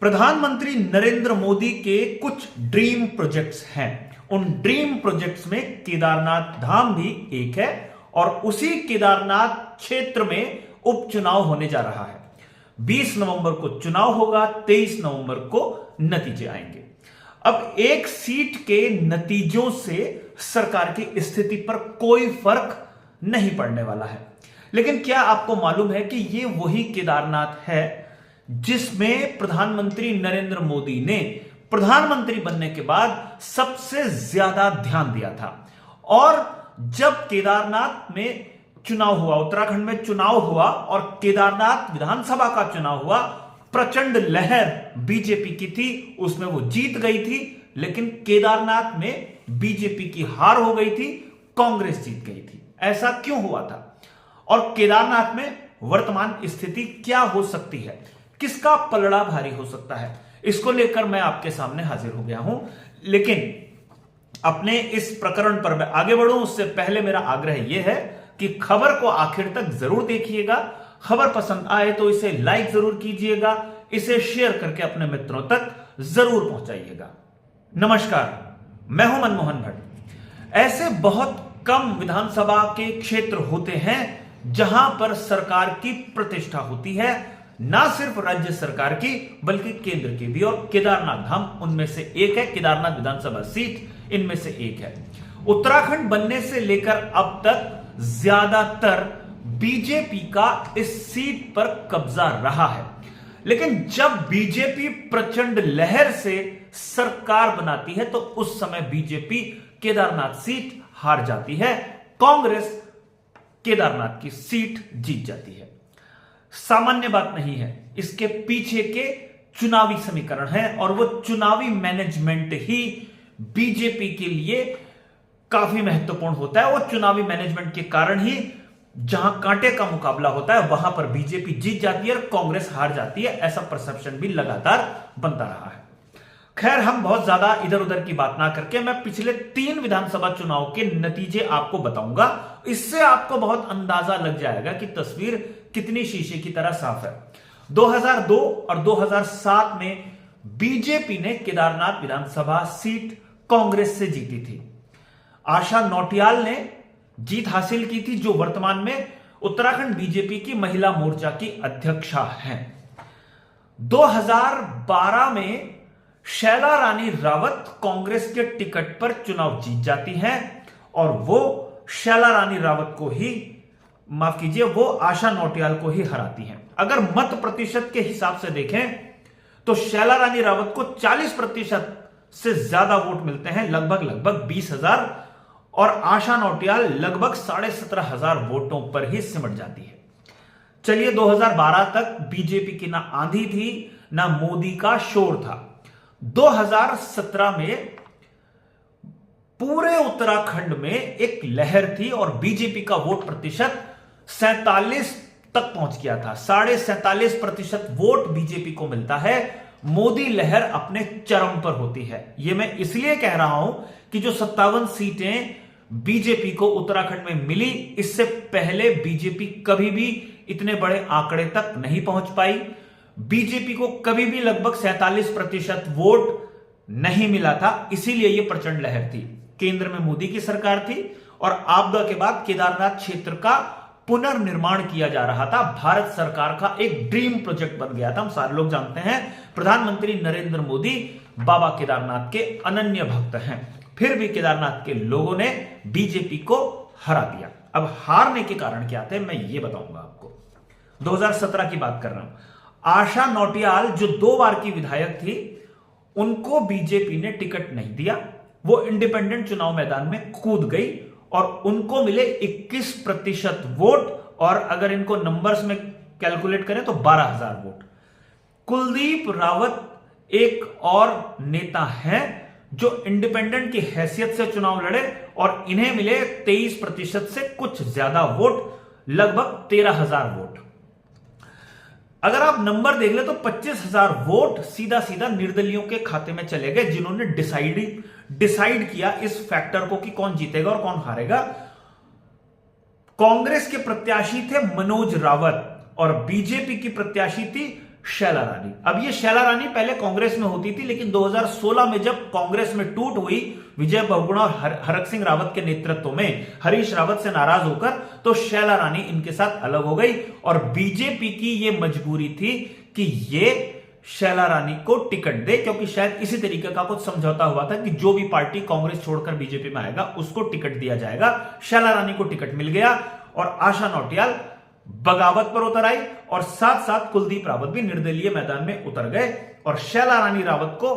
प्रधानमंत्री नरेंद्र मोदी के कुछ ड्रीम प्रोजेक्ट्स हैं। उन ड्रीम प्रोजेक्ट्स में केदारनाथ धाम भी एक है और उसी केदारनाथ क्षेत्र में उपचुनाव होने जा रहा है। 20 नवंबर को चुनाव होगा, 23 नवंबर को नतीजे आएंगे। अब एक सीट के नतीजों से सरकार की स्थिति पर कोई फर्क नहीं पड़ने वाला है, लेकिन क्या आपको मालूम है कि यह वही केदारनाथ है जिसमें प्रधानमंत्री नरेंद्र मोदी ने प्रधानमंत्री बनने के बाद सबसे ज्यादा ध्यान दिया था। और जब केदारनाथ में चुनाव हुआ, उत्तराखंड में चुनाव हुआ और केदारनाथ विधानसभा का चुनाव हुआ, प्रचंड लहर बीजेपी की थी, उसमें वो जीत गई थी। लेकिन केदारनाथ में बीजेपी की हार हो गई थी, कांग्रेस जीत गई थी। ऐसा क्यों हुआ था और केदारनाथ में वर्तमान स्थिति क्या हो सकती है, किसका पलड़ा भारी हो सकता है, इसको लेकर मैं आपके सामने हाजिर हो गया हूं। लेकिन अपने इस प्रकरण पर मैं आगे बढ़ूं उससे पहले मेरा आग्रह यह है कि खबर को आखिर तक जरूर देखिएगा। खबर पसंद आए तो इसे लाइक जरूर कीजिएगा, इसे शेयर करके अपने मित्रों तक जरूर पहुंचाइएगा। नमस्कार, मैं हूं मनमोहन भट्ट। ऐसे बहुत कम विधानसभा के क्षेत्र होते हैं जहां पर सरकार की प्रतिष्ठा होती है, ना सिर्फ राज्य सरकार की बल्कि केंद्र की भी, और केदारनाथ धाम उनमें से एक है। केदारनाथ विधानसभा सीट इनमें से एक है। उत्तराखंड बनने से लेकर अब तक ज्यादातर बीजेपी का इस सीट पर कब्जा रहा है, लेकिन जब बीजेपी प्रचंड लहर से सरकार बनाती है तो उस समय बीजेपी केदारनाथ सीट हार जाती है, कांग्रेस केदारनाथ की सीट जीत जाती है। सामान्य बात नहीं है, इसके पीछे के चुनावी समीकरण हैं और वो चुनावी मैनेजमेंट ही बीजेपी के लिए काफी महत्वपूर्ण होता है। वो चुनावी मैनेजमेंट के कारण ही जहां कांटे का मुकाबला होता है वहां पर बीजेपी जीत जाती है और कांग्रेस हार जाती है। ऐसा परसेप्शन भी लगातार बनता रहा है। खैर, हम बहुत ज्यादा इधर उधर की बात ना करके मैं पिछले 3 विधानसभा चुनाव के नतीजे आपको बताऊंगा। इससे आपको बहुत अंदाजा लग जाएगा कि तस्वीर कितनी शीशे की तरह साफ है। 2002 और 2007 में बीजेपी ने केदारनाथ विधानसभा सीट कांग्रेस से जीती थी। आशा नौटियाल ने जीत हासिल की थी, जो वर्तमान में उत्तराखंड बीजेपी की महिला मोर्चा की अध्यक्षा हैं। 2012 में शैला रानी रावत कांग्रेस के टिकट पर चुनाव जीत जाती हैं और वो शैला रानी रावत को ही, माफ कीजिए, वो आशा नौटियाल को ही हराती हैं। अगर मत प्रतिशत के हिसाब से देखें तो शैला रानी रावत को 40% से ज्यादा वोट मिलते हैं, लगभग 20,000, और आशा नौटियाल लगभग 17,500 वोटों पर ही सिमट जाती है। चलिए, 2012 तक बीजेपी की ना आंधी थी ना मोदी का शोर था। 2017 में पूरे उत्तराखंड में एक लहर थी और बीजेपी का वोट प्रतिशत 47 तक पहुंच गया था। 47.5% वोट बीजेपी को मिलता है। मोदी लहर अपने चरम पर होती है। यह मैं इसलिए कह रहा हूं कि जो 57 सीटें बीजेपी को उत्तराखंड में मिली, इससे पहले बीजेपी कभी भी इतने बड़े आंकड़े तक नहीं पहुंच पाई। बीजेपी को कभी भी लगभग 47% वोट नहीं मिला था, इसीलिए यह प्रचंड लहर थी। केंद्र में मोदी की सरकार थी और आपदा के बाद केदारनाथ क्षेत्र का पुनर्निर्माण किया जा रहा था। भारत सरकार का एक ड्रीम प्रोजेक्ट बन गया था। हम सारे लोग जानते हैं प्रधानमंत्री नरेंद्र मोदी बाबा केदारनाथ के अनन्य भक्त हैं, फिर भी केदारनाथ के लोगों ने बीजेपी को हरा दिया। अब हारने के कारण क्या थे मैं ये बताऊंगा आपको। 2017 की बात कर रहा हूं। आशा नौटियाल जो 2 बार की विधायक थी, उनको बीजेपी ने टिकट नहीं दिया। वो इंडिपेंडेंट चुनाव मैदान में कूद गई और उनको मिले 21% वोट, और अगर इनको नंबर्स में कैलकुलेट करें तो 12,000 वोट। कुलदीप रावत एक और नेता हैं जो इंडिपेंडेंट की हैसियत से चुनाव लड़े और इन्हें मिले 23% से कुछ ज्यादा वोट, लगभग 13,000 वोट। अगर आप नंबर देख ले तो 25,000 वोट सीधा सीधा निर्दलियों के खाते में चले गए, जिन्होंने डिसाइड किया इस फैक्टर को कि कौन जीतेगा और कौन हारेगा। कांग्रेस के प्रत्याशी थे मनोज रावत और बीजेपी की प्रत्याशी थी शैला रानी। अब ये शैला रानी पहले कांग्रेस में होती थी, लेकिन 2016 में जब कांग्रेस में टूट हुई विजय बहुगुणा और हरक सिंह रावत के नेतृत्व में, हरीश रावत से नाराज होकर, तो शैला रानी इनके साथ अलग हो गई और बीजेपी की ये मजबूरी थी कि ये शैला रानी को टिकट दे, क्योंकि शायद इसी तरीके का कुछ समझौता हुआ था कि जो भी पार्टी कांग्रेस छोड़कर बीजेपी में आएगा उसको टिकट दिया जाएगा। शैला रानी को टिकट मिल गया और आशा नौटियाल बगावत पर उतर आई और साथ साथ कुलदीप रावत भी निर्दलीय मैदान में उतर गए और शैला रानी रावत को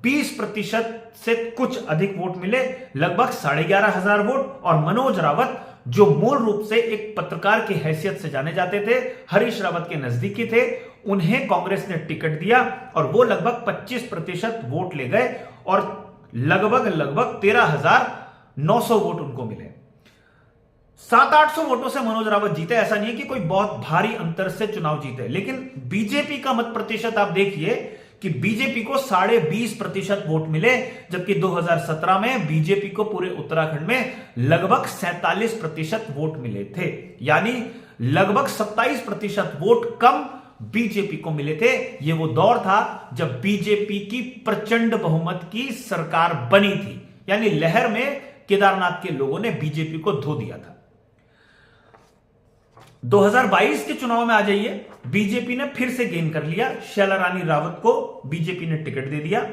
20% से कुछ अधिक वोट मिले, लगभग 11,500 वोट। और मनोज रावत, जो मूल रूप से एक पत्रकार की हैसियत से जाने जाते थे, हरीश रावत के नजदीकी थे, उन्हें कांग्रेस ने टिकट दिया और वो लगभग 25% वोट ले गए और लगभग 13,900 वोट उनको मिले। 700-800 वोटों से मनोज रावत जीते। ऐसा नहीं है कि कोई बहुत भारी अंतर से चुनाव जीते, लेकिन बीजेपी का मत प्रतिशत आप देखिए कि बीजेपी को 20.5% वोट मिले, जबकि 2017 में बीजेपी को पूरे उत्तराखंड में लगभग 47% वोट मिले थे, यानी लगभग 27% वोट कम बीजेपी को मिले थे। यह वो दौर था जब बीजेपी की प्रचंड बहुमत की सरकार बनी थी, यानी लहर में केदारनाथ के लोगों ने बीजेपी को धो दिया था। 2022 के चुनाव में आ जाइए, बीजेपी ने फिर से गेन कर लिया। शैला रानी रावत को बीजेपी ने टिकट दे दिया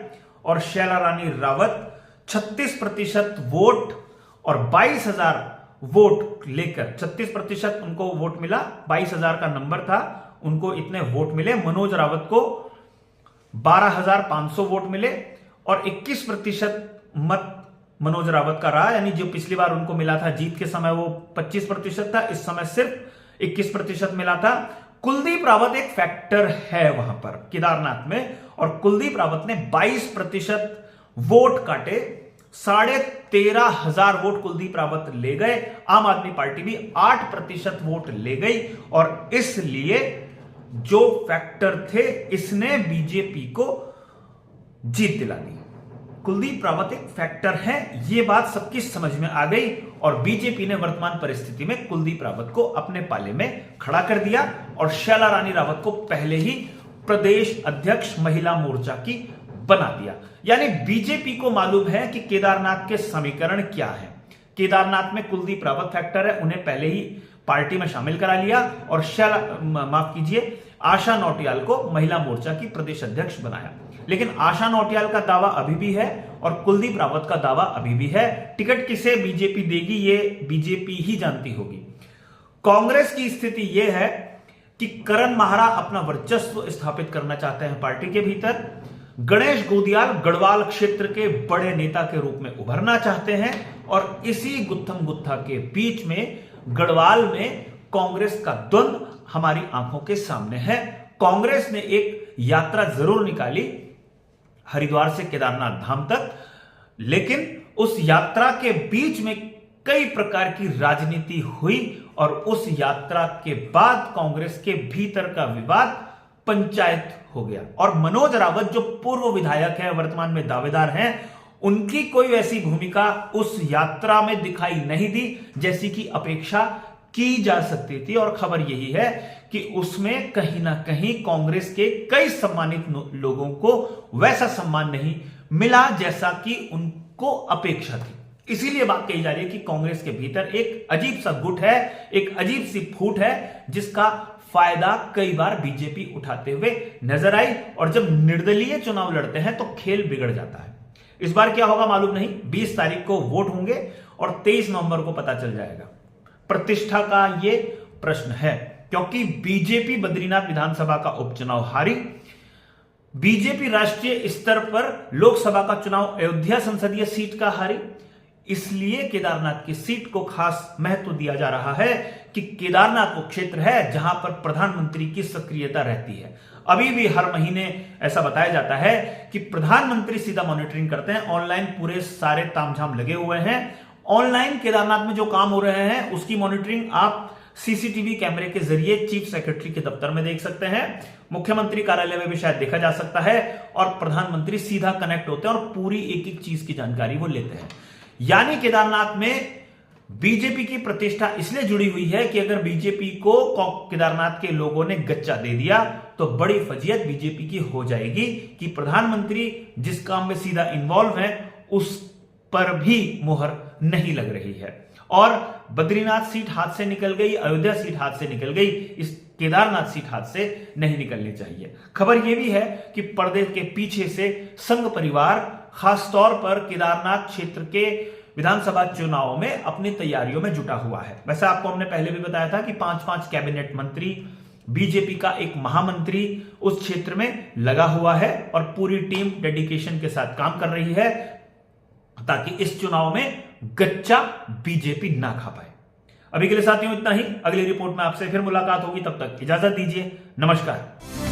और शैला रानी रावत 36% वोट और 22,000 वोट लेकर, 36% उनको वोट मिला, 22,000 का नंबर था, उनको इतने वोट मिले। मनोज रावत को 12,500 वोट मिले और 21% मत मनोज रावत का रहा, यानी जो पिछली बार उनको मिला था जीत के समय वो 25% था, इस समय सिर्फ 21% मिला था। कुलदीप रावत एक फैक्टर है वहां पर केदारनाथ में और कुलदीप रावत ने 22% वोट काटे, 13,500 वोट कुलदीप रावत ले गए। आम आदमी पार्टी भी 8% वोट ले गई और इसलिए जो फैक्टर थे इसने बीजेपी को जीत दिला दी। कुलदीप रावत एक फैक्टर है, यह बात सबकी समझ में आ गई और बीजेपी ने वर्तमान परिस्थिति में कुलदीप रावत को अपने पाले में खड़ा कर दिया और शैला रानी रावत को पहले ही प्रदेश अध्यक्ष महिला मोर्चा की बना दिया। यानी बीजेपी को मालूम है कि केदारनाथ के समीकरण क्या है। केदारनाथ में कुलदीप रावत फैक्टर है, उन्हें पहले ही पार्टी में शामिल करा लिया और माफ कीजिए, आशा नौटियाल को महिला मोर्चा की प्रदेश अध्यक्ष बनाया। लेकिन आशा नौटियाल का दावा अभी भी है और कुलदीप रावत का दावा अभी भी है। टिकट किसे बीजेपी देगी ये बीजेपी ही जानती होगी। कांग्रेस की स्थिति यह है कि करण माहरा अपना वर्चस्व स्थापित करना चाहते हैं पार्टी के भीतर। गणेश गोदियाल गढ़वाल क्षेत्र के बड़े नेता के रूप में उभरना चाहते हैं और इसी गुत्थम गुत्था के बीच में गढ़वाल में कांग्रेस का द्वंद्व हमारी आंखों के सामने है। कांग्रेस ने एक यात्रा जरूर निकाली हरिद्वार से केदारनाथ धाम तक, लेकिन उस यात्रा के बीच में कई प्रकार की राजनीति हुई और उस यात्रा के बाद कांग्रेस के भीतर का विवाद पंचायत हो गया और मनोज रावत जो पूर्व विधायक है, वर्तमान में दावेदार हैं, उनकी कोई वैसी भूमिका उस यात्रा में दिखाई नहीं दी जैसी कि अपेक्षा की जा सकती थी। और खबर यही है कि उसमें कहीं ना कहीं कांग्रेस के कई सम्मानित लोगों को वैसा सम्मान नहीं मिला जैसा कि उनको अपेक्षा थी। इसीलिए बात कही जा रही है कि कांग्रेस के भीतर एक अजीब सा गुट है, एक अजीब सी फूट है, जिसका फायदा कई बार बीजेपी उठाते हुए नजर आई और जब निर्दलीय चुनाव लड़ते हैं तो खेल बिगड़ जाता है। इस बार क्या होगा मालूम नहीं, 20 तारीख को वोट होंगे और 23 नवंबर को पता चल जाएगा। प्रतिष्ठा का यह प्रश्न है क्योंकि बीजेपी बद्रीनाथ विधानसभा का उपचुनाव हारी, बीजेपी राष्ट्रीय स्तर पर लोकसभा का चुनाव अयोध्या संसदीय सीट का हारी, इसलिए केदारनाथ की सीट को खास महत्व दिया जा रहा है कि केदारनाथ वो क्षेत्र है जहां पर प्रधानमंत्री की सक्रियता रहती है। अभी भी हर महीने ऐसा बताया जाता है कि प्रधानमंत्री सीधा मॉनिटरिंग करते हैं, ऑनलाइन पूरे सारे तामझाम लगे हुए हैं। ऑनलाइन केदारनाथ में जो काम हो रहे हैं उसकी मॉनिटरिंग आप सीसीटीवी कैमरे के जरिए चीफ सेक्रेटरी के दफ्तर में देख सकते हैं, मुख्यमंत्री कार्यालय में भी शायद देखा जा सकता है और प्रधानमंत्री सीधा कनेक्ट होते हैं और पूरी एक एक चीज की जानकारी वो लेते हैं। यानी केदारनाथ में बीजेपी की प्रतिष्ठा इसलिए जुड़ी हुई है कि अगर बीजेपी को केदारनाथ के लोगों ने गच्चा दे दिया तो बड़ी फजीयत बीजेपी की हो जाएगी कि प्रधानमंत्री जिस काम में सीधा इन्वॉल्व है उस पर भी मुहर नहीं लग रही है। और बद्रीनाथ सीट हाथ से निकल गई, अयोध्या सीट हाथ से निकल गई, इस केदारनाथ सीट हाथ से नहीं निकलनी चाहिए। खबर यह भी है कि पर्दे के पीछे से संघ परिवार खासतौर पर केदारनाथ क्षेत्र के विधानसभा चुनाव में अपनी तैयारियों में जुटा हुआ है। वैसे आपको हमने पहले भी बताया था कि 5-5 कैबिनेट मंत्री, बीजेपी का एक महामंत्री उस क्षेत्र में लगा हुआ है और पूरी टीम डेडिकेशन के साथ काम कर रही है ताकि इस चुनाव में गच्चा बीजेपी ना खा पाए। अभी के लिए साथियों इतना ही। अगली रिपोर्ट में आपसे फिर मुलाकात होगी, तब तक इजाजत दीजिए। नमस्कार।